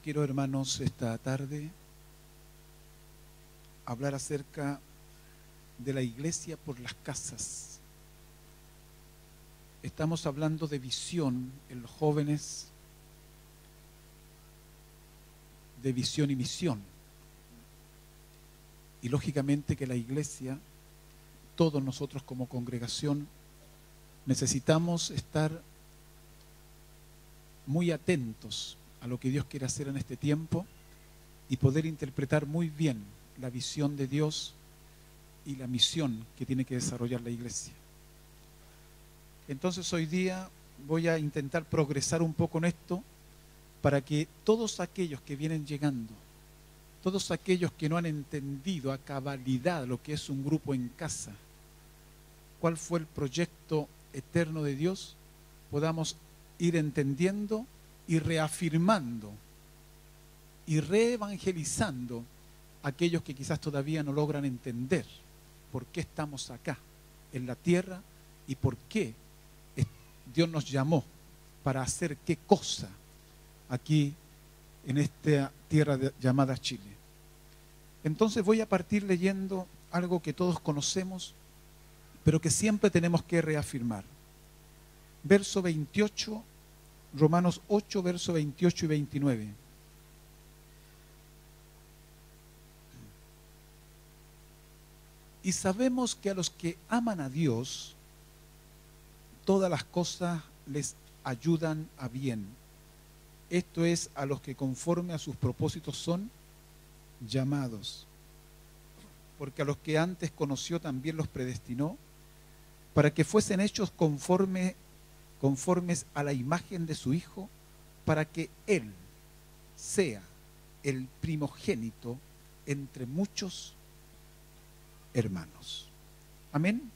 quiero, hermanos, esta tarde hablar acerca de la iglesia por las casas. Estamos hablando de visión en los jóvenes, de visión y misión. Y lógicamente que la iglesia, todos nosotros como congregación, necesitamos estar muy atentos a lo que Dios quiere hacer en este tiempo y poder interpretar muy bien la visión de Dios y la misión que tiene que desarrollar la iglesia. Entonces hoy día voy a intentar progresar un poco en esto para que todos aquellos que vienen llegando, todos aquellos que no han entendido a cabalidad lo que es un grupo en casa, cuál fue el proyecto eterno de Dios, podamos ir entendiendo y reafirmando y reevangelizando a aquellos que quizás todavía no logran entender por qué estamos acá en la tierra y por qué Dios nos llamó para hacer qué cosa aquí en esta tierra llamada Chile. Entonces voy a partir leyendo algo que todos conocemos, pero que siempre tenemos que reafirmar. Verso 28, Romanos 8, verso 28 y 29. Y sabemos que a los que aman a Dios, todas las cosas les ayudan a bien. Esto es, a los que conforme a sus propósitos son llamados. Porque a los que antes conoció también los predestinó, para que fuesen hechos conformes a la imagen de su Hijo, para que Él sea el primogénito entre muchos hermanos. Amén.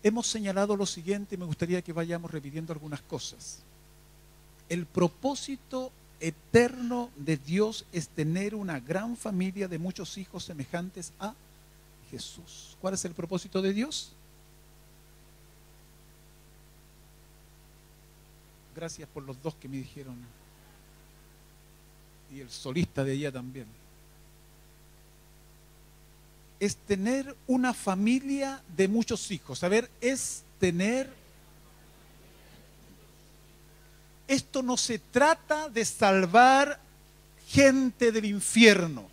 Hemos señalado lo siguiente y me gustaría que vayamos repitiendo algunas cosas. El propósito eterno de Dios es tener una gran familia de muchos hijos semejantes a Jesús. ¿Cuál es el propósito de Dios? Gracias por los dos que me dijeron. Y el solista de ella también. Es tener una familia de muchos hijos. A ver, es tener... Esto no se trata de salvar gente del infierno.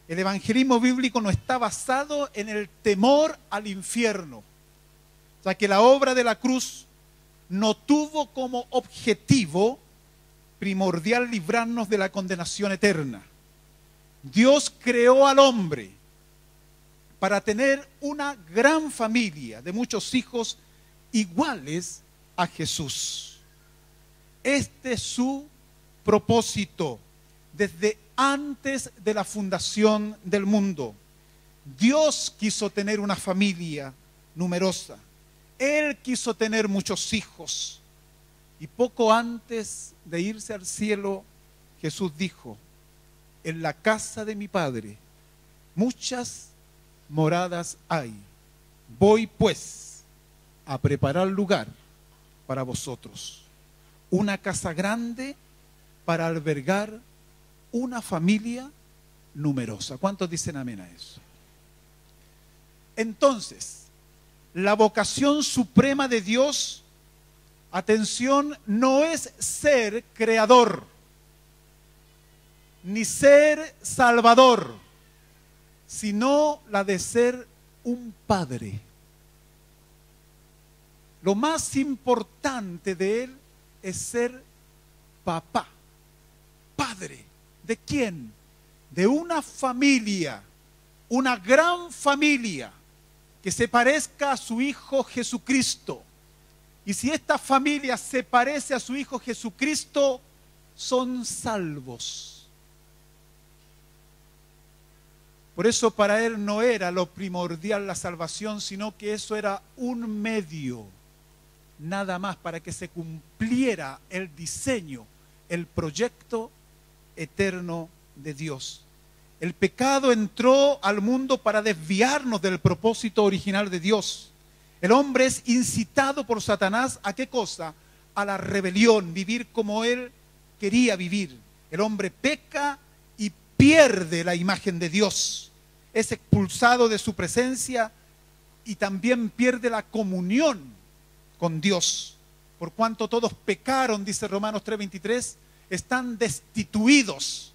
El evangelismo bíblico no está basado en el temor al infierno. O sea, que la obra de la cruz no tuvo como objetivo primordial librarnos de la condenación eterna. Dios creó al hombre para tener una gran familia de muchos hijos iguales a Jesús. Este es su propósito desde antes de la fundación del mundo. Dios quiso tener una familia numerosa. Él quiso tener muchos hijos. Y poco antes de irse al cielo, Jesús dijo: en la casa de mi Padre muchas moradas hay. Voy pues a preparar lugar para vosotros. Una casa grande para albergar una familia numerosa. ¿Cuántos dicen amén a eso? Entonces, la vocación suprema de Dios, atención, no es ser creador, ni ser salvador, sino la de ser un padre. Lo más importante de Él es ser papá, padre. ¿De quién? De una familia, una gran familia que se parezca a su Hijo Jesucristo. Y si esta familia se parece a su Hijo Jesucristo, son salvos. Por eso para Él no era lo primordial la salvación, sino que eso era un medio, nada más, para que se cumpliera el diseño, el proyecto eterno de Dios. El pecado entró al mundo para desviarnos del propósito original de Dios. El hombre es incitado por Satanás ¿a qué cosa? A la rebelión, vivir como él quería vivir. El hombre peca y pierde la imagen de Dios. Es expulsado de su presencia y también pierde la comunión con Dios. Por cuanto todos pecaron, dice Romanos 3:23, están destituidos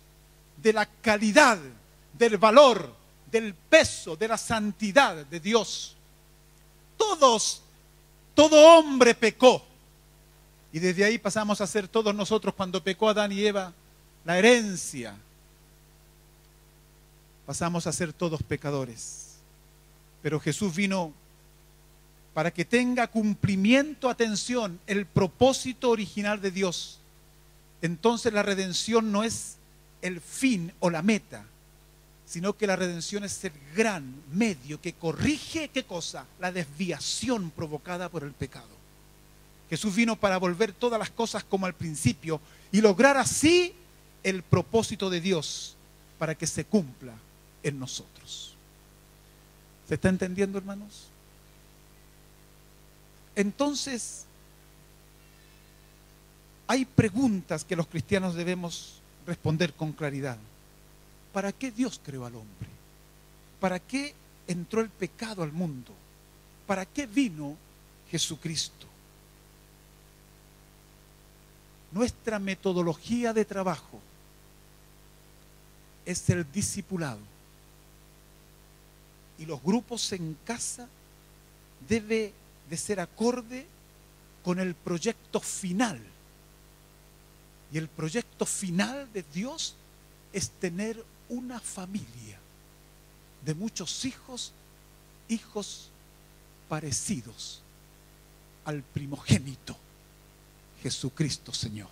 de la calidad, del valor, del peso, de la santidad de Dios. Todo hombre pecó. Y desde ahí pasamos a ser todos nosotros, cuando pecó Adán y Eva, la herencia. Pasamos a ser todos pecadores. Pero Jesús vino para que tenga cumplimiento, atención, el propósito original de Dios. Entonces la redención no es el fin o la meta, sino que la redención es el gran medio que corrige, ¿qué cosa? La desviación provocada por el pecado. Jesús vino para volver todas las cosas como al principio y lograr así el propósito de Dios para que se cumpla en nosotros. ¿Se está entendiendo, hermanos? Entonces, hay preguntas que los cristianos debemos responder con claridad. ¿Para qué Dios creó al hombre? ¿Para qué entró el pecado al mundo? ¿Para qué vino Jesucristo? Nuestra metodología de trabajo es el discipulado. Y los grupos en casa debe de ser acorde con el proyecto final. Y el proyecto final de Dios es tener una familia de muchos hijos parecidos al primogénito, Jesucristo Señor.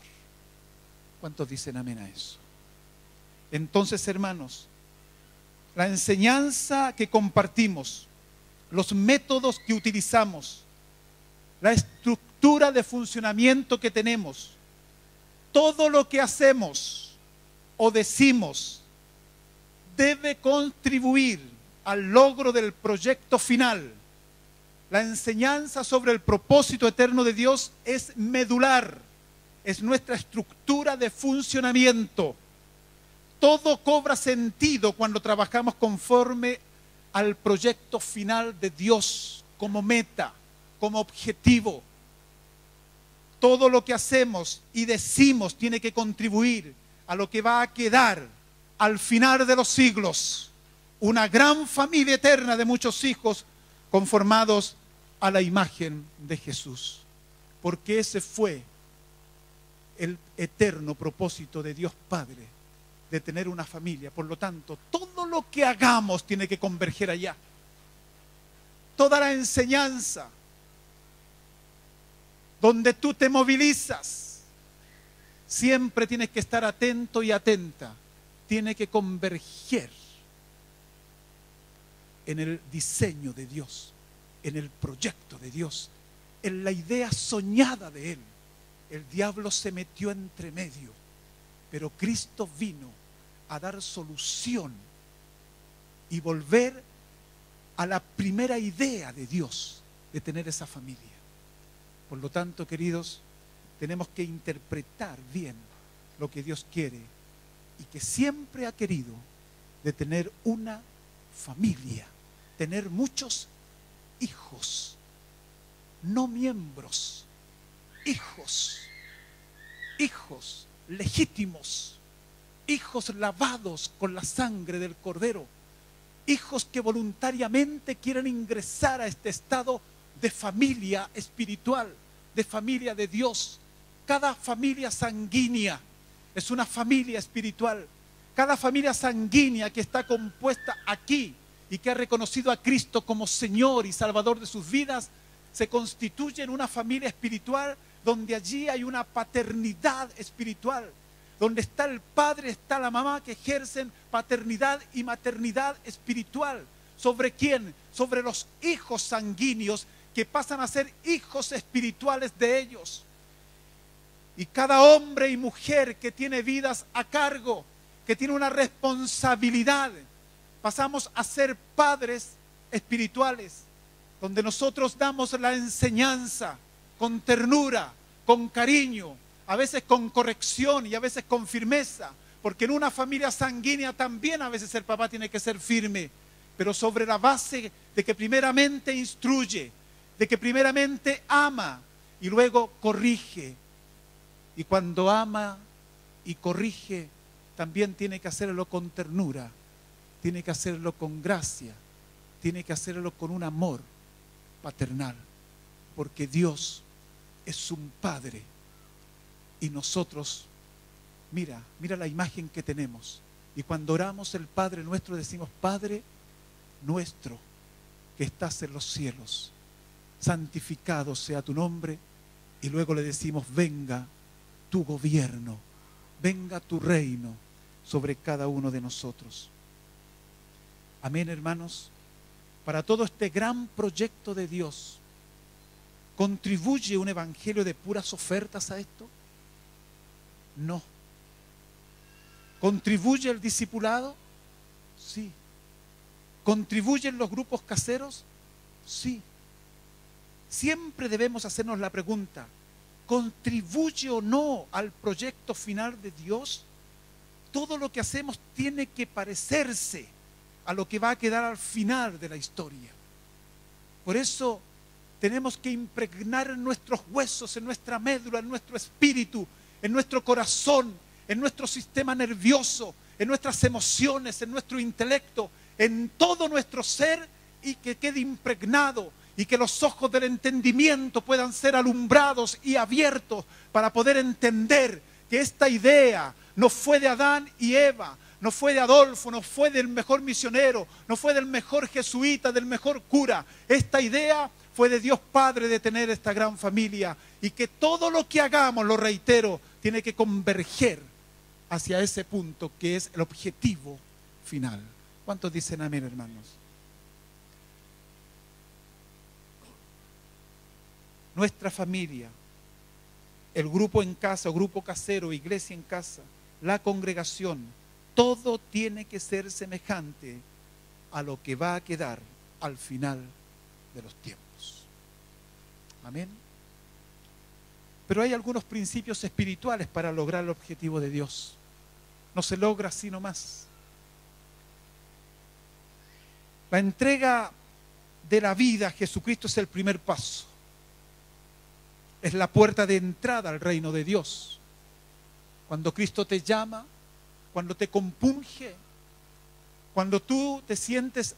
¿Cuántos dicen amén a eso? Entonces, hermanos, la enseñanza que compartimos, los métodos que utilizamos, la estructura de funcionamiento que tenemos, todo lo que hacemos o decimos debe contribuir al logro del proyecto final. La enseñanza sobre el propósito eterno de Dios es medular, es nuestra estructura de funcionamiento. Todo cobra sentido cuando trabajamos conforme al proyecto final de Dios como meta, como objetivo. Todo lo que hacemos y decimos tiene que contribuir a lo que va a quedar al final de los siglos, una gran familia eterna de muchos hijos conformados a la imagen de Jesús, porque ese fue el eterno propósito de Dios Padre, de tener una familia. Por lo tanto, todo lo que hagamos tiene que converger allá. Toda la enseñanza donde tú te movilizas, siempre tienes que estar atento y atenta. Tiene que converger en el diseño de Dios, en el proyecto de Dios, en la idea soñada de Él. El diablo se metió entre medio, pero Cristo vino a dar solución y volver a la primera idea de Dios de tener esa familia. Por lo tanto, queridos, tenemos que interpretar bien lo que Dios quiere y que siempre ha querido, de tener una familia, tener muchos hijos, no miembros, hijos legítimos, hijos lavados con la sangre del Cordero, hijos que voluntariamente quieren ingresar a este estado de familia espiritual, de familia de Dios. Cada familia sanguínea es una familia espiritual. Cada familia sanguínea que está compuesta aquí y que ha reconocido a Cristo como Señor y Salvador de sus vidas, se constituye en una familia espiritual donde allí hay una paternidad espiritual, donde está el padre, está la mamá que ejercen paternidad y maternidad espiritual. ¿Sobre quién? Sobre los hijos sanguíneos que pasan a ser hijos espirituales de ellos. Y cada hombre y mujer que tiene vidas a cargo, que tiene una responsabilidad, pasamos a ser padres espirituales, donde nosotros damos la enseñanza con ternura, con cariño, a veces con corrección y a veces con firmeza, porque en una familia sanguínea también a veces el papá tiene que ser firme, pero sobre la base de que primeramente instruye, de que primeramente ama y luego corrige. Y cuando ama y corrige, también tiene que hacerlo con ternura, tiene que hacerlo con gracia, tiene que hacerlo con un amor paternal, porque Dios es un Padre y nosotros, mira la imagen que tenemos. Y cuando oramos el Padre Nuestro decimos: Padre nuestro que estás en los cielos, santificado sea tu nombre, y luego le decimos: venga tu gobierno, venga tu reino sobre cada uno de nosotros. Amén, hermanos. Para todo este gran proyecto de Dios, ¿contribuye un evangelio de puras ofertas a esto? No. ¿Contribuye el discipulado? Sí. ¿Contribuyen los grupos caseros? Sí. Siempre debemos hacernos la pregunta: ¿contribuye o no al proyecto final de Dios? Todo lo que hacemos tiene que parecerse a lo que va a quedar al final de la historia. Por eso tenemos que impregnar en nuestros huesos, en nuestra médula, en nuestro espíritu, en nuestro corazón, en nuestro sistema nervioso, en nuestras emociones, en nuestro intelecto, en todo nuestro ser, y que quede impregnado, y que los ojos del entendimiento puedan ser alumbrados y abiertos para poder entender que esta idea no fue de Adán y Eva, no fue de Adolfo, no fue del mejor misionero, no fue del mejor jesuita, del mejor cura. Esta idea fue de Dios Padre, de tener esta gran familia, y que todo lo que hagamos, lo reitero, tiene que converger hacia ese punto que es el objetivo final. ¿Cuántos dicen amén, hermanos? Nuestra familia, el grupo en casa, o grupo casero, iglesia en casa, la congregación, todo tiene que ser semejante a lo que va a quedar al final de los tiempos. Amén. Pero hay algunos principios espirituales para lograr el objetivo de Dios. No se logra así nomás. La entrega de la vida a Jesucristo es el primer paso. Es la puerta de entrada al reino de Dios. Cuando Cristo te llama, cuando te compunge, cuando tú te sientes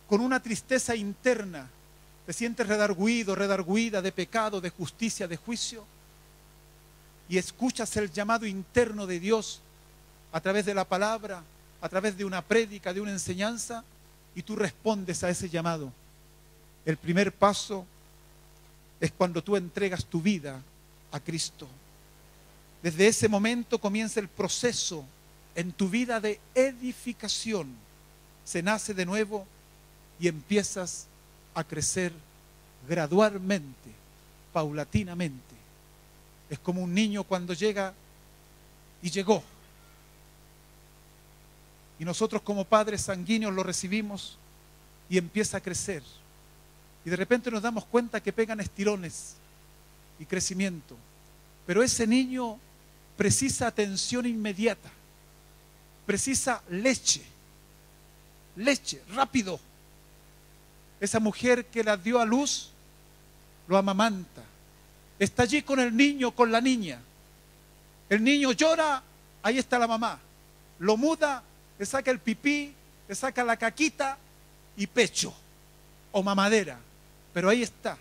con una tristeza interna, te sientes redarguido, redarguida de pecado, de justicia, de juicio, y escuchas el llamado interno de Dios a través de la palabra, a través de una prédica, de una enseñanza, y tú respondes a ese llamado. El primer paso es cuando tú entregas tu vida a Cristo. Desde ese momento comienza el proceso en tu vida de edificación. Se nace de nuevo y empiezas a crecer gradualmente, paulatinamente. Es como un niño cuando llega y llegó. Y nosotros como padres sanguíneos lo recibimos y empieza a crecer. Y de repente nos damos cuenta que pegan estirones y crecimiento. Pero ese niño precisa atención inmediata, precisa leche, rápido. Esa mujer que la dio a luz, lo amamanta. Está allí con el niño, con la niña. El niño llora, ahí está la mamá. Lo muda, le saca el pipí, le saca la caquita y pecho o mamadera. Pero ahí está.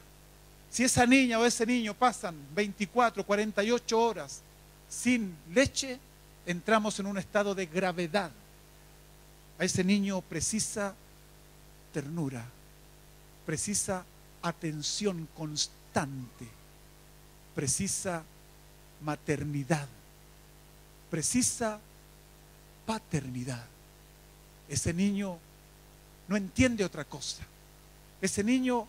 Si esa niña o ese niño pasan 24, 48 horas sin leche, entramos en un estado de gravedad. A ese niño precisa ternura, precisa atención constante, precisa maternidad, precisa paternidad. Ese niño no entiende otra cosa. Ese niño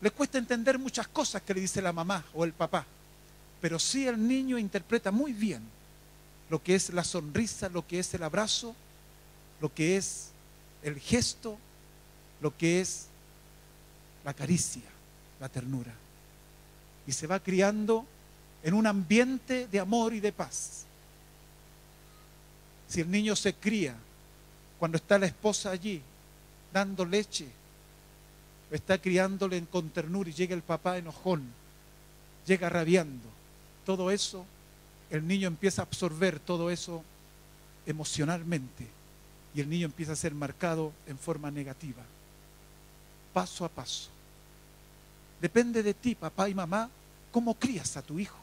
le cuesta entender muchas cosas que le dice la mamá o el papá, pero sí el niño interpreta muy bien lo que es la sonrisa, lo que es el abrazo, lo que es el gesto, lo que es la caricia, la ternura. Y se va criando en un ambiente de amor y de paz. Si el niño se cría cuando está la esposa allí dando leche, o está criándole con ternura y llega el papá enojón, llega rabiando, todo eso, el niño empieza a absorber todo eso emocionalmente y el niño empieza a ser marcado en forma negativa, paso a paso. Depende de ti, papá y mamá, cómo crías a tu hijo.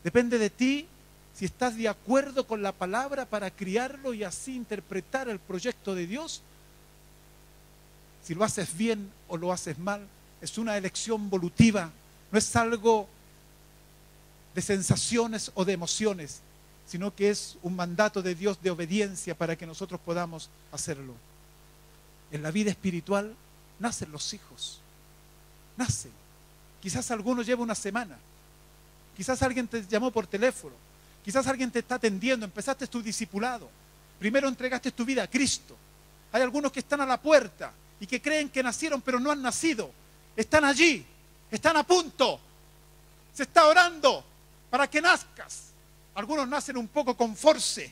Depende de ti si estás de acuerdo con la palabra para criarlo y así interpretar el proyecto de Dios. Si lo haces bien o lo haces mal, es una elección volutiva, no es algo de sensaciones o de emociones, sino que es un mandato de Dios de obediencia para que nosotros podamos hacerlo. En la vida espiritual nacen los hijos, nacen. Quizás algunos lleva una semana, quizás alguien te llamó por teléfono, quizás alguien te está atendiendo, empezaste tu discipulado, primero entregaste tu vida a Cristo. Hay algunos que están a la puerta y que creen que nacieron pero no han nacido, están allí, están a punto, se está orando para que nazcas. Algunos nacen un poco con force.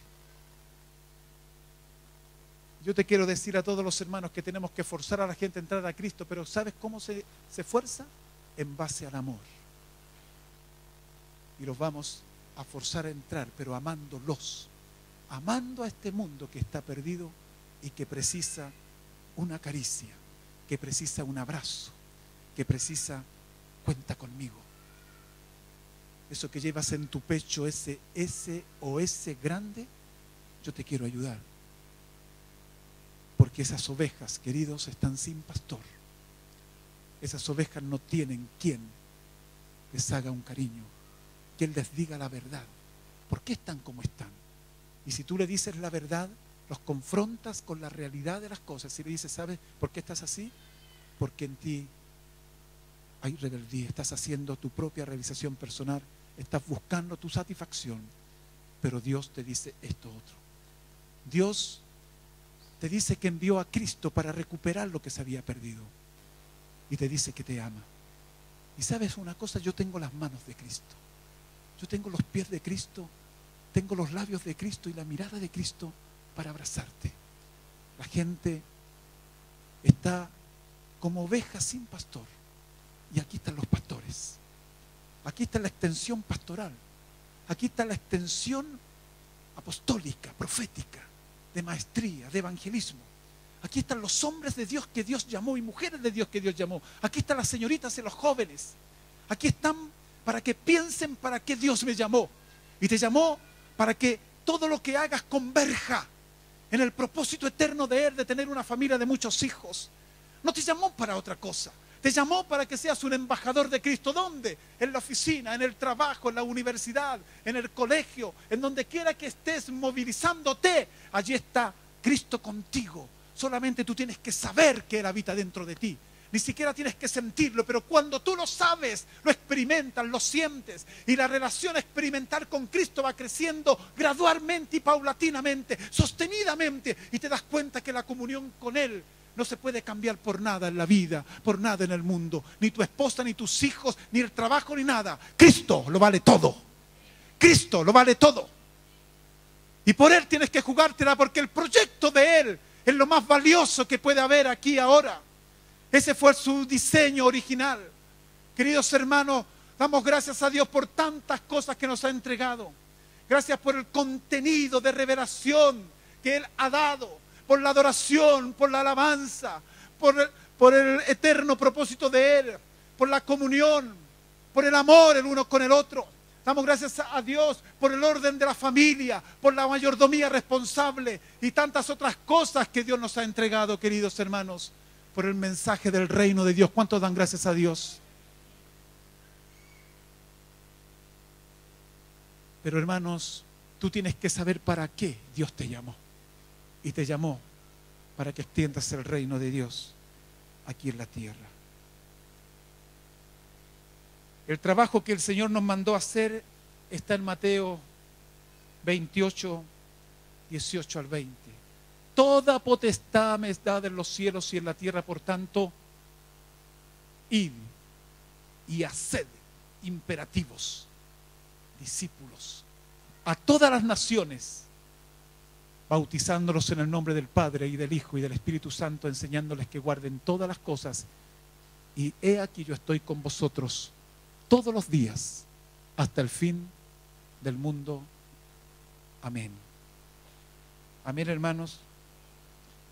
Yo te quiero decir a todos los hermanos que tenemos que forzar a la gente a entrar a Cristo, pero ¿sabes cómo se fuerza? En base al amor. Y los vamos a forzar a entrar, pero amándolos, amando a este mundo que está perdido y que precisa una caricia, que precisa un abrazo, que precisa cuenta conmigo. Eso que llevas en tu pecho, ese grande, yo te quiero ayudar. Porque esas ovejas, queridos, están sin pastor. Esas ovejas no tienen quien les haga un cariño, quien les diga la verdad. ¿Por qué están como están? Y si tú le dices la verdad, los confrontas con la realidad de las cosas. Y le dices, ¿sabes por qué estás así? Porque en ti hay rebeldía, estás haciendo tu propia realización personal, estás buscando tu satisfacción, pero Dios te dice esto otro. Dios te dice que envió a Cristo para recuperar lo que se había perdido y te dice que te ama. Y sabes una cosa, yo tengo las manos de Cristo, yo tengo los pies de Cristo, tengo los labios de Cristo y la mirada de Cristo para abrazarte. La gente está como ovejas sin pastor. Y aquí están los pastores. Aquí está la extensión pastoral. Aquí está la extensión apostólica, profética, de maestría, de evangelismo. Aquí están los hombres de Dios que Dios llamó y mujeres de Dios que Dios llamó. Aquí están las señoritas y los jóvenes. Aquí están para que piensen para qué Dios me llamó. Y te llamó para que todo lo que hagas converja en el propósito eterno de Él, de tener una familia de muchos hijos. No te llamó para otra cosa. Te llamó para que seas un embajador de Cristo. ¿Dónde? En la oficina, en el trabajo, en la universidad, en el colegio, en donde quiera que estés movilizándote. Allí está Cristo contigo. Solamente tú tienes que saber que Él habita dentro de ti. Ni siquiera tienes que sentirlo, pero cuando tú lo sabes, lo experimentas, lo sientes. Y la relación experimental con Cristo va creciendo gradualmente y paulatinamente, sostenidamente. Y te das cuenta que la comunión con Él no se puede cambiar por nada en la vida, por nada en el mundo. Ni tu esposa, ni tus hijos, ni el trabajo, ni nada. Cristo lo vale todo. Cristo lo vale todo. Y por Él tienes que jugártela, porque el proyecto de Él es lo más valioso que puede haber aquí ahora. Ese fue su diseño original. Queridos hermanos, damos gracias a Dios por tantas cosas que nos ha entregado. Gracias por el contenido de revelación que Él ha dado, por la adoración, por la alabanza, por el eterno propósito de Él, por la comunión, por el amor el uno con el otro. Damos gracias a Dios por el orden de la familia, por la mayordomía responsable y tantas otras cosas que Dios nos ha entregado, queridos hermanos, por el mensaje del reino de Dios. ¿Cuántos dan gracias a Dios? Pero hermanos, tú tienes que saber para qué Dios te llamó. Y te llamó para que extiendas el reino de Dios aquí en la tierra. El trabajo que el Señor nos mandó a hacer está en Mateo 28, 18 al 20. Toda potestad me es dada en los cielos y en la tierra, por tanto, id y haced imperativos. discípulos a todas las naciones, bautizándolos en el nombre del Padre y del Hijo y del Espíritu Santo, enseñándoles que guarden todas las cosas. Y he aquí yo estoy con vosotros todos los días hasta el fin del mundo. Amén. Amén, hermanos.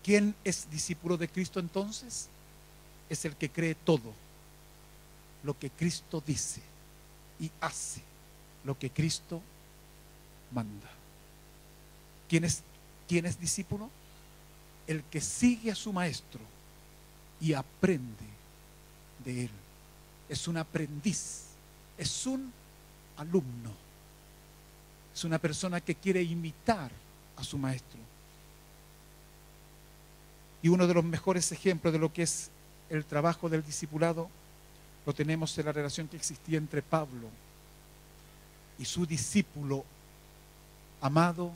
¿Quién es discípulo de Cristo entonces? Es el que cree todo lo que Cristo dice y hace lo que Cristo manda. ¿Quién es discípulo? El que sigue a su maestro y aprende de él. Es un aprendiz, es un alumno, es una persona que quiere imitar a su maestro. Y uno de los mejores ejemplos de lo que es el trabajo del discipulado lo tenemos en la relación que existía entre Pablo y su discípulo amado,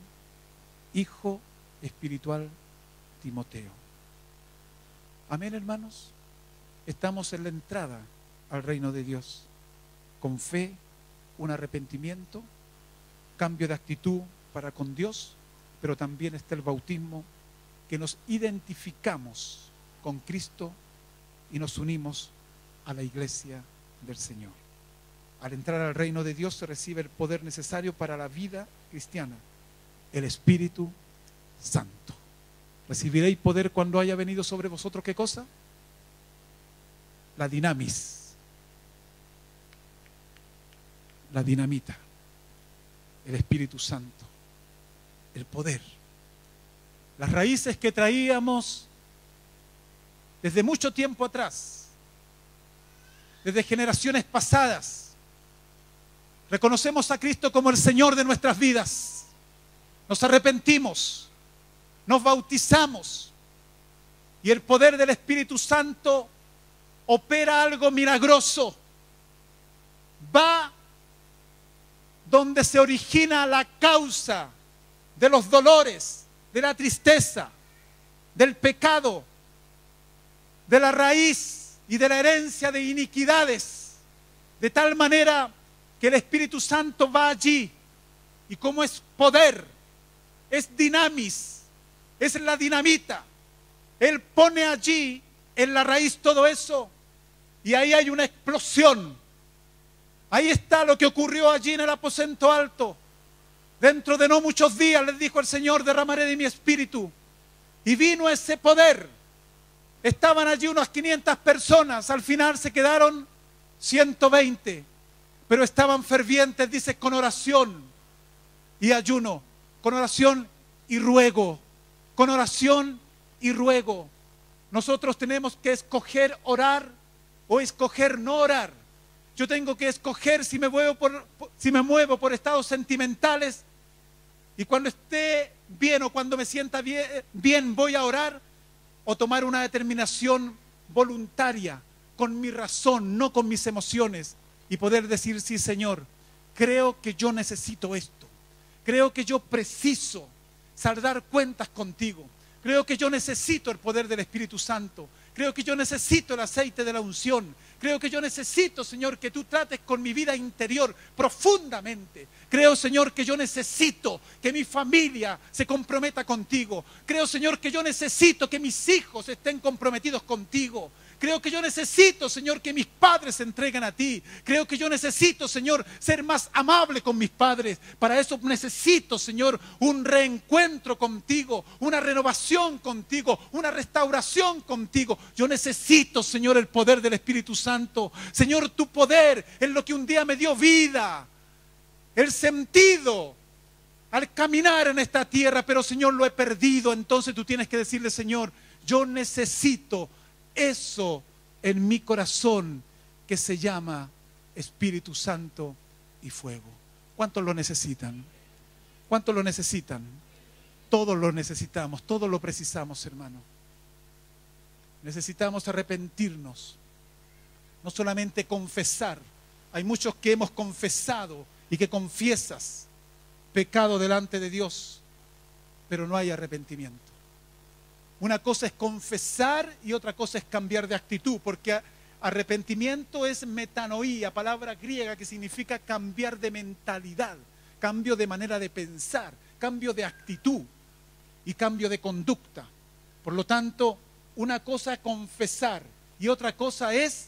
hijo espiritual Timoteo. Amén, hermanos. Estamos en la entrada al reino de Dios con fe, un arrepentimiento, cambio de actitud para con Dios, pero también está el bautismo, que nos identificamos con Cristo y nos unimos a la iglesia del Señor. Al entrar al reino de Dios se recibe el poder necesario para la vida cristiana, el Espíritu Santo. ¿Recibiréis poder cuando haya venido sobre vosotros qué cosa? La dinamis, la dinamita, el Espíritu Santo, el poder. Las raíces que traíamos desde mucho tiempo atrás, desde generaciones pasadas. Reconocemos a Cristo como el Señor de nuestras vidas. Nos arrepentimos, nos bautizamos y el poder del Espíritu Santo opera algo milagroso. Va donde se origina la causa de los dolores, de la tristeza, del pecado, de la raíz y de la herencia de iniquidades, de tal manera que el Espíritu Santo va allí y como es poder, es dinamis, es la dinamita, Él pone allí en la raíz todo eso y ahí hay una explosión. Ahí está lo que ocurrió allí en el aposento alto. Dentro de no muchos días, les dijo el Señor, derramaré de mi espíritu. Y vino ese poder. Estaban allí unas 500 personas, al final se quedaron 120. Pero estaban fervientes, dice, con oración y ayuno, con oración y ruego, con oración y ruego. Nosotros tenemos que escoger orar o escoger no orar. Yo tengo que escoger si me muevo por estados sentimentales y cuando esté bien o cuando me sienta bien voy a orar, o tomar una determinación voluntaria con mi razón, no con mis emociones, y poder decir, sí, Señor, creo que yo necesito esto, creo que yo preciso saldar cuentas contigo, creo que yo necesito el poder del Espíritu Santo, creo que yo necesito el aceite de la unción, creo que yo necesito, Señor, que tú trates con mi vida interior profundamente. Creo, Señor, que yo necesito que mi familia se comprometa contigo. Creo, Señor, que yo necesito que mis hijos estén comprometidos contigo. Creo que yo necesito, Señor, que mis padres se entreguen a ti. Creo que yo necesito, Señor, ser más amable con mis padres. Para eso necesito, Señor, un reencuentro contigo, una renovación contigo, una restauración contigo. Yo necesito, Señor, el poder del Espíritu Santo. Señor, tu poder es lo que un día me dio vida, el sentido al caminar en esta tierra, pero, Señor, lo he perdido. Entonces tú tienes que decirle, Señor, yo necesito eso en mi corazón que se llama Espíritu Santo y fuego. ¿Cuántos lo necesitan? ¿Cuántos lo necesitan? Todos lo necesitamos, todos lo precisamos, hermano. Necesitamos arrepentirnos, no solamente confesar. Hay muchos que hemos confesado y que confiesas pecado delante de Dios, pero no hay arrepentimiento. Una cosa es confesar y otra cosa es cambiar de actitud, porque Arrepentimiento es metanoía, palabra griega que significa cambiar de mentalidad, cambio de manera de pensar, cambio de actitud y cambio de conducta. Por lo tanto, una cosa es confesar y otra cosa es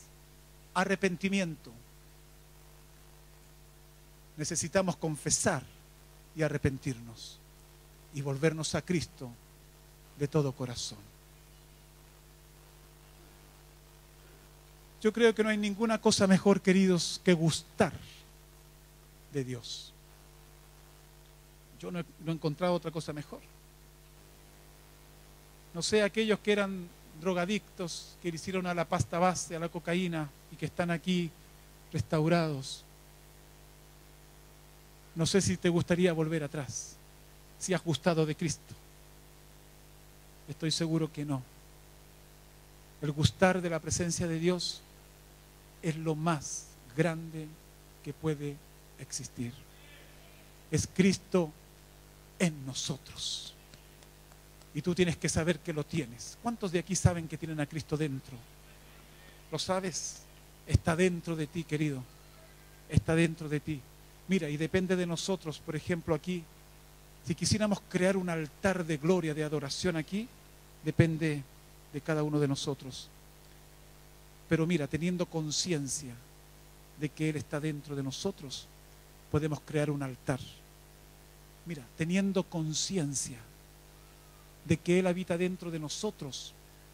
arrepentimiento. Necesitamos confesar y arrepentirnos y volvernos a Cristo de todo corazón. Yo creo que no hay ninguna cosa mejor, queridos, que gustar de Dios. Yo no he encontrado otra cosa mejor. No sé, aquellos que eran drogadictos, que le hicieron a la pasta base, a la cocaína y que están aquí restaurados. No sé si te gustaría volver atrás, si has gustado de Cristo. Estoy seguro que no. El gustar de la presencia de Dios es lo más grande que puede existir. Es Cristo en nosotros. Y tú tienes que saber que lo tienes. ¿Cuántos de aquí saben que tienen a Cristo dentro? ¿Lo sabes? Está dentro de ti, querido. Está dentro de ti. Mira, y depende de nosotros, por ejemplo, aquí, si quisiéramos crear un altar de gloria, de adoración aquí, depende de cada uno de nosotros. Pero mira, teniendo conciencia de que Él está dentro de nosotros, podemos crear un altar. Mira, teniendo conciencia de que Él habita dentro de nosotros,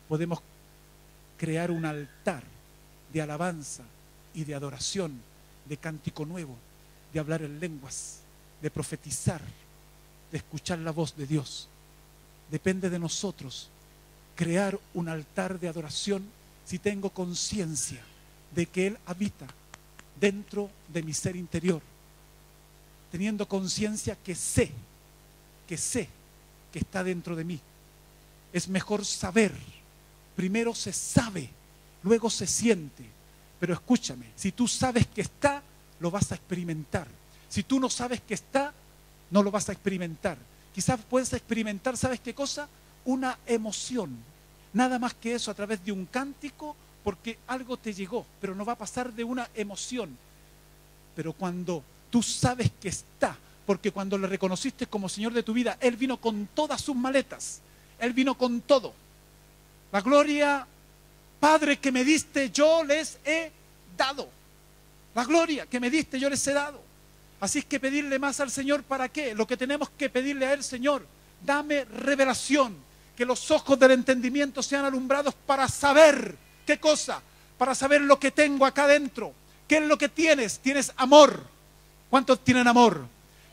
podemos crear un altar de alabanza y de adoración, de cántico nuevo, de hablar en lenguas, de profetizar, de escuchar la voz de Dios. Depende de nosotros crear un altar de adoración si tengo conciencia de que Él habita dentro de mi ser interior, teniendo conciencia que sé que está dentro de mí. Es mejor saber. Primero se sabe, luego se siente. Pero escúchame, si tú sabes que está, lo vas a experimentar. Si tú no sabes que está, no lo vas a experimentar. Quizás puedes experimentar, ¿sabes qué cosa? Una emoción. Nada más que eso, a través de un cántico, porque algo te llegó, pero no va a pasar de una emoción. Pero cuando tú sabes que está, porque cuando le reconociste como Señor de tu vida, Él vino con todas sus maletas, Él vino con todo. La gloria, Padre, que me diste, yo les he dado. La gloria que me diste, yo les he dado. Así es que pedirle más al Señor, ¿para qué? Lo que tenemos que pedirle a Él: Señor, dame revelación, que los ojos del entendimiento sean alumbrados para saber, ¿qué cosa? Para saber lo que tengo acá adentro. ¿Qué es lo que tienes? Tienes amor. ¿Cuántos tienen amor?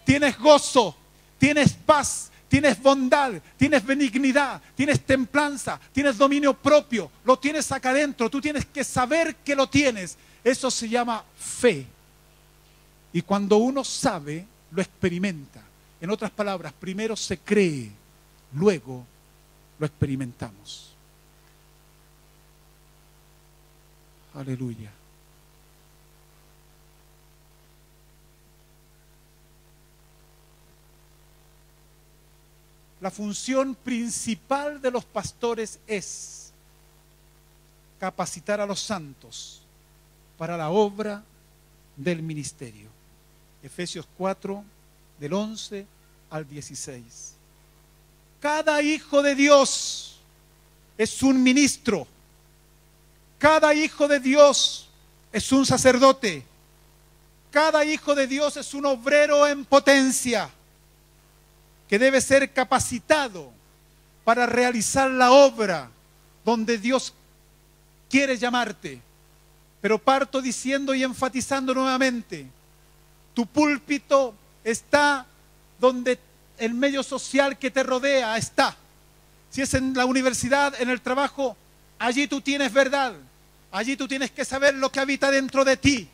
Tienes gozo, tienes paz, tienes bondad, tienes benignidad, tienes templanza, tienes dominio propio. Lo tienes acá adentro. Tú tienes que saber que lo tienes. Eso se llama fe. Y cuando uno sabe, lo experimenta. En otras palabras, primero se cree, luego lo experimentamos. Aleluya. La función principal de los pastores es capacitar a los santos para la obra del ministerio. Efesios 4, del 11 al 16. Cada hijo de Dios es un ministro. Cada hijo de Dios es un sacerdote. Cada hijo de Dios es un obrero en potencia que debe ser capacitado para realizar la obra donde Dios quiere llamarte. Pero parto diciendo y enfatizando nuevamente: tu púlpito está donde el medio social que te rodea está. Si es en la universidad, en el trabajo, allí tú tienes verdad. Allí tú tienes que saber lo que habita dentro de ti.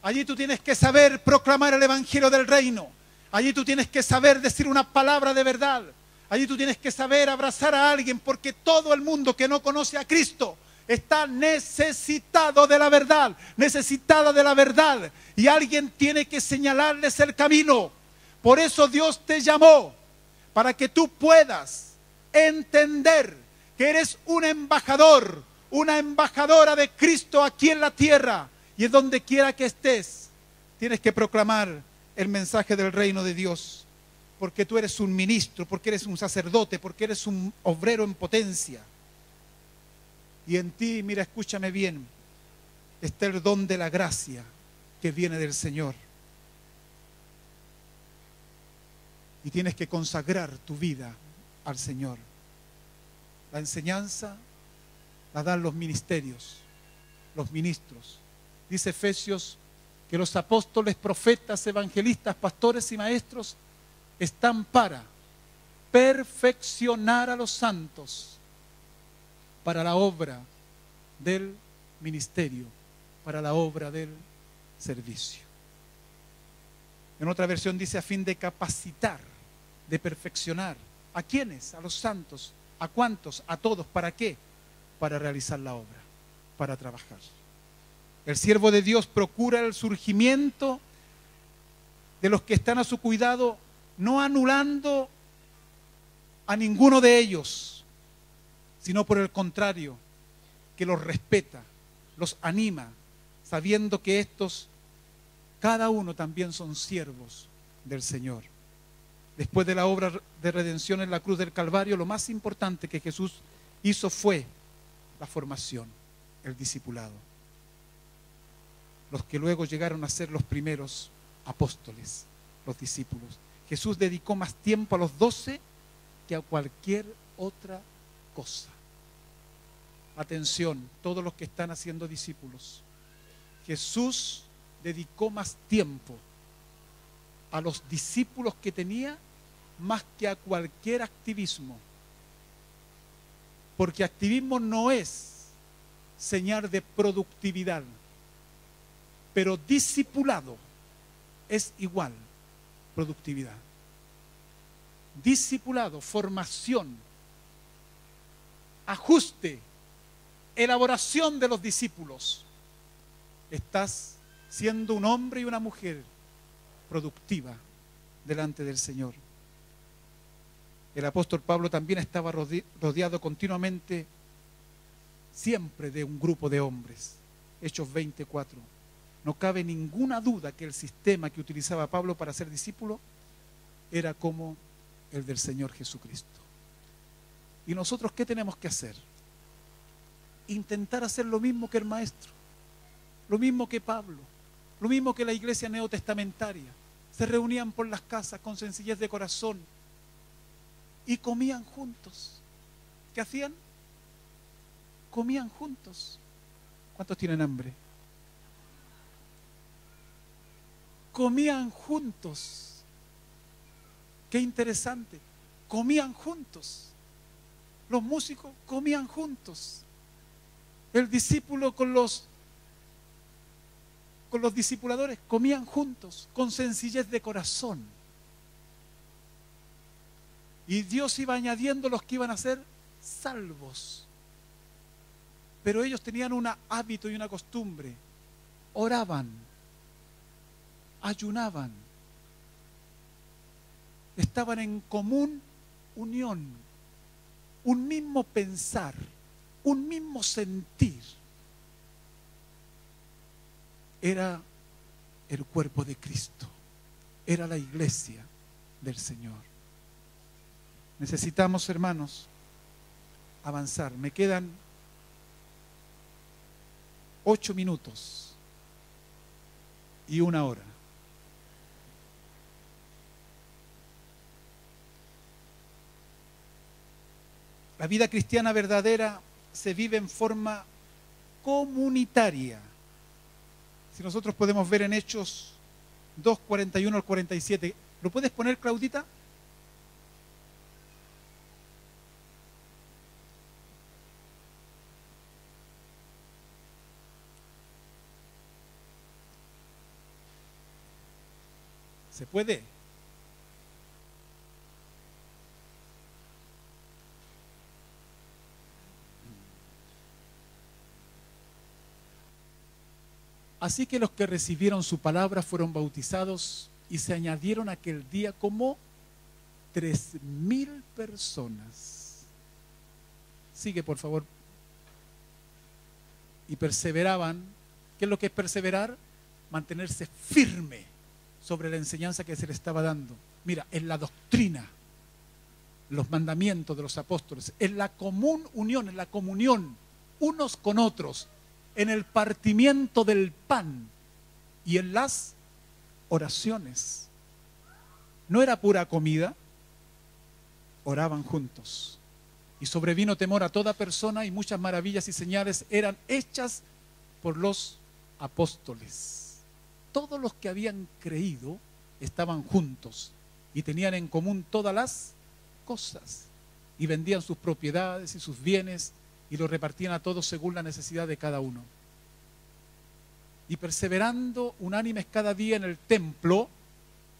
Allí tú tienes que saber proclamar el evangelio del reino. Allí tú tienes que saber decir una palabra de verdad. Allí tú tienes que saber abrazar a alguien, porque todo el mundo que no conoce a Cristo está necesitado de la verdad, necesitada de la verdad. Y alguien tiene que señalarles el camino. Por eso Dios te llamó, para que tú puedas entender que eres un embajador, una embajadora de Cristo aquí en la tierra. Y en donde quiera que estés, tienes que proclamar el mensaje del reino de Dios. Porque tú eres un ministro, porque eres un sacerdote, porque eres un obrero en potencia. Y en ti, mira, escúchame bien, está el don de la gracia que viene del Señor. Y tienes que consagrar tu vida al Señor. La enseñanza la dan los ministerios, los ministros. Dice Efesios que los apóstoles, profetas, evangelistas, pastores y maestros están para perfeccionar a los santos para la obra del ministerio, para la obra del servicio. En otra versión dice a fin de capacitar, de perfeccionar. ¿A quiénes? A los santos. ¿A cuántos? A todos. ¿Para qué? Para realizar la obra, para trabajar. El siervo de Dios procura el surgimiento de los que están a su cuidado, no anulando a ninguno de ellos, sino por el contrario, que los respeta, los anima, sabiendo que estos, cada uno también son siervos del Señor. Después de la obra de redención en la cruz del Calvario, lo más importante que Jesús hizo fue la formación, el discipulado. Los que luego llegaron a ser los primeros apóstoles, los discípulos. Jesús dedicó más tiempo a los 12 que a cualquier otra cosa. Atención, todos los que están haciendo discípulos. Jesús dedicó más tiempo a los discípulos que tenía más que a cualquier activismo. Porque activismo no es señal de productividad, pero discipulado es igual productividad. Discipulado, formación, ajuste, elaboración de los discípulos. Estás siendo un hombre y una mujer productiva delante del Señor. El apóstol Pablo también estaba rodeado continuamente, siempre, de un grupo de hombres. Hechos 24. No cabe ninguna duda que el sistema que utilizaba Pablo para ser discípulo era como el del Señor Jesucristo. ¿Y nosotros qué tenemos que hacer? Intentar hacer lo mismo que el Maestro, lo mismo que Pablo, lo mismo que la iglesia neotestamentaria. Se reunían por las casas con sencillez de corazón y comían juntos. ¿Qué hacían? Comían juntos. ¿Cuántos tienen hambre? Comían juntos. Qué interesante. Comían juntos. Los músicos comían juntos. El discípulo con los discipuladores comían juntos, con sencillez de corazón. Y Dios iba añadiendo los que iban a ser salvos. Pero ellos tenían un hábito y una costumbre. Oraban, ayunaban, estaban en común unión, un mismo pensar, un mismo sentir. Era el cuerpo de Cristo, era la iglesia del Señor. Necesitamos, hermanos, avanzar. Me quedan 8 minutos y 1 hora. La vida cristiana verdadera se vive en forma comunitaria. Si nosotros podemos ver en Hechos 2, 41 al 47. ¿Lo puedes poner, Claudita? ¿Se puede? Así que los que recibieron su palabra fueron bautizados y se añadieron aquel día como 3.000 personas. Sigue, por favor. y perseveraban. ¿Qué es lo que es perseverar? Mantenerse firme sobre la enseñanza que se le estaba dando. Mira, en la doctrina, los mandamientos de los apóstoles, en la común unión, en la comunión unos con otros, en el partimiento del pan y en las oraciones. No era pura comida, oraban juntos. Y sobrevino temor a toda persona y muchas maravillas y señales eran hechas por los apóstoles. Todos los que habían creído estaban juntos y tenían en común todas las cosas y vendían sus propiedades y sus bienes y los repartían a todos según la necesidad de cada uno. Y perseverando unánimes cada día en el templo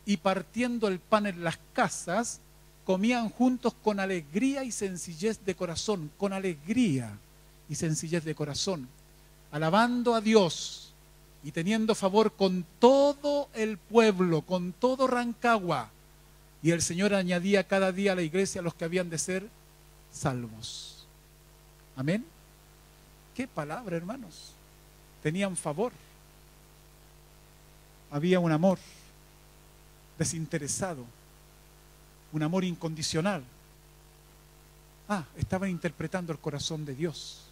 y partiendo el pan en las casas, comían juntos con alegría y sencillez de corazón, con alegría y sencillez de corazón, alabando a Dios y teniendo favor con todo el pueblo, con todo Rancagua. Y el Señor añadía cada día a la iglesia a los que habían de ser salvos. Amén. Qué palabra, hermanos. Tenían favor. Había un amor desinteresado, un amor incondicional. Estaban interpretando el corazón de Dios.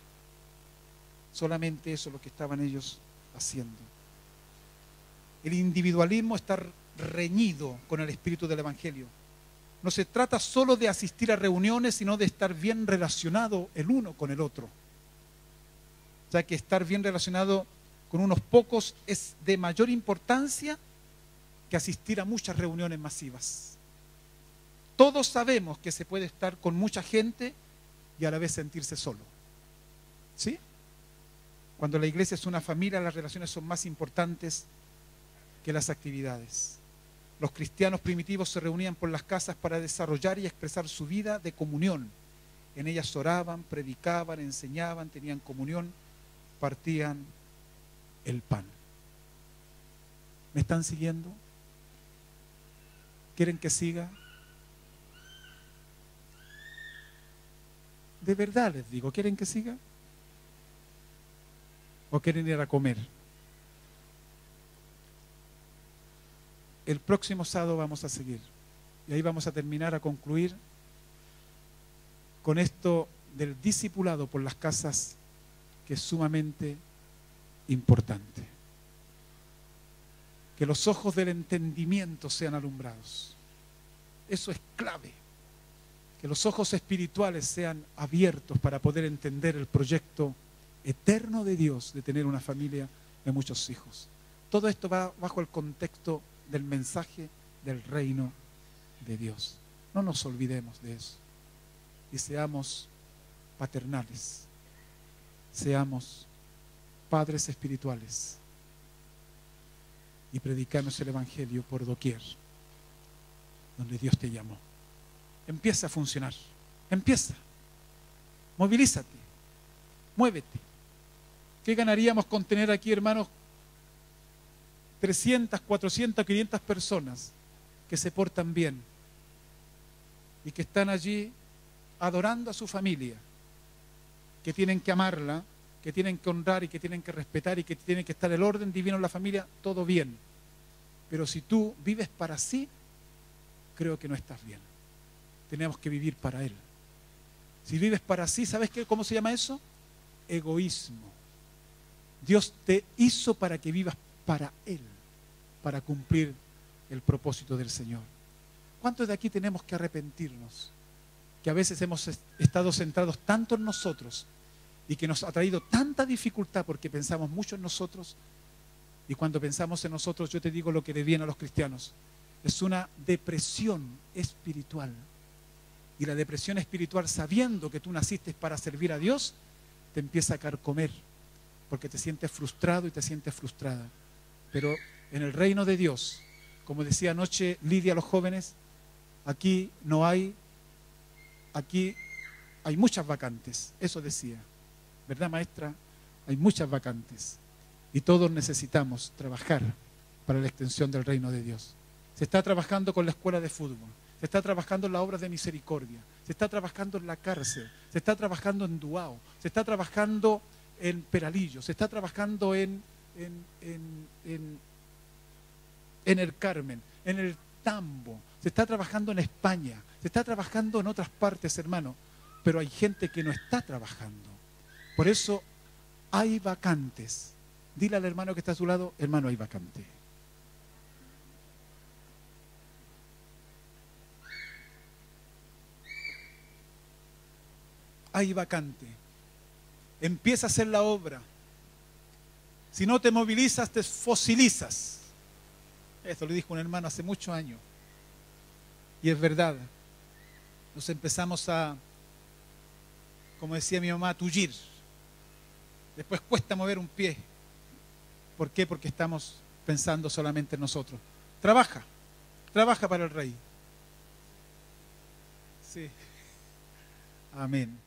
Solamente eso es lo que estaban ellos haciendo. El individualismo está reñido con el espíritu del Evangelio. No se trata solo de asistir a reuniones, sino de estar bien relacionado el uno con el otro. O sea que estar bien relacionado con unos pocos es de mayor importancia que asistir a muchas reuniones masivas. Todos sabemos que se puede estar con mucha gente y a la vez sentirse solo. ¿Sí? Cuando la iglesia es una familia, las relaciones son más importantes que las actividades. Los cristianos primitivos se reunían por las casas para desarrollar y expresar su vida de comunión. En ellas oraban, predicaban, enseñaban, tenían comunión, partían el pan. ¿Me están siguiendo? ¿Quieren que siga? De verdad les digo, ¿quieren que siga? ¿O quieren ir a comer? El próximo sábado vamos a seguir. Y ahí vamos a terminar, a concluir con esto del discipulado por las casas, que es sumamente importante. Que los ojos del entendimiento sean alumbrados. Eso es clave. Que los ojos espirituales sean abiertos para poder entender el proyecto eterno de Dios de tener una familia de muchos hijos. Todo esto va bajo el contexto del mensaje del reino de Dios. No nos olvidemos de eso. Y seamos paternales. Seamos padres espirituales. Y predicamos el Evangelio por doquier, donde Dios te llamó. Empieza a funcionar. Empieza. Movilízate. Muévete. ¿Qué ganaríamos con tener aquí, hermanos, 300, 400, 500 personas que se portan bien y que están allí adorando a su familia, que tienen que amarla, que tienen que honrar y que tienen que respetar y que tiene que estar el orden divino en la familia? Todo bien. Pero si tú vives para sí, creo que no estás bien. Tenemos que vivir para Él. Si vives para sí, ¿sabes cómo se llama eso? Egoísmo. Dios te hizo para que vivas para Él, para cumplir el propósito del Señor. ¿Cuántos de aquí tenemos que arrepentirnos? Que a veces hemos estado centrados tanto en nosotros y que nos ha traído tanta dificultad porque pensamos mucho en nosotros. Y cuando pensamos en nosotros, yo te digo lo que le viene a los cristianos: es una depresión espiritual. Y la depresión espiritual, sabiendo que tú naciste para servir a Dios, te empieza a carcomer, porque te sientes frustrado y te sientes frustrada. Pero en el reino de Dios, como decía anoche Lidia a los jóvenes, aquí hay muchas vacantes. Eso decía, ¿verdad, maestra? Hay muchas vacantes. Y todos necesitamos trabajar para la extensión del reino de Dios. Se está trabajando con la escuela de fútbol, se está trabajando en las obras de misericordia, se está trabajando en la cárcel, se está trabajando en Duao, se está trabajando en Peralillo, se está trabajando en el Carmen, en el Tambo, se está trabajando en España, se está trabajando en otras partes, hermano, pero hay gente que no está trabajando. Por eso hay vacantes. Dile al hermano que está a su lado, hermano, hay vacante. Hay vacante. Empieza a hacer la obra. Si no te movilizas, te fosilizas. Esto lo dijo un hermano hace muchos años. Y es verdad. Nos empezamos a, como decía mi mamá, a tullir. Después cuesta mover un pie. ¿Por qué? Porque estamos pensando solamente en nosotros. Trabaja para el Rey. Sí. Amén.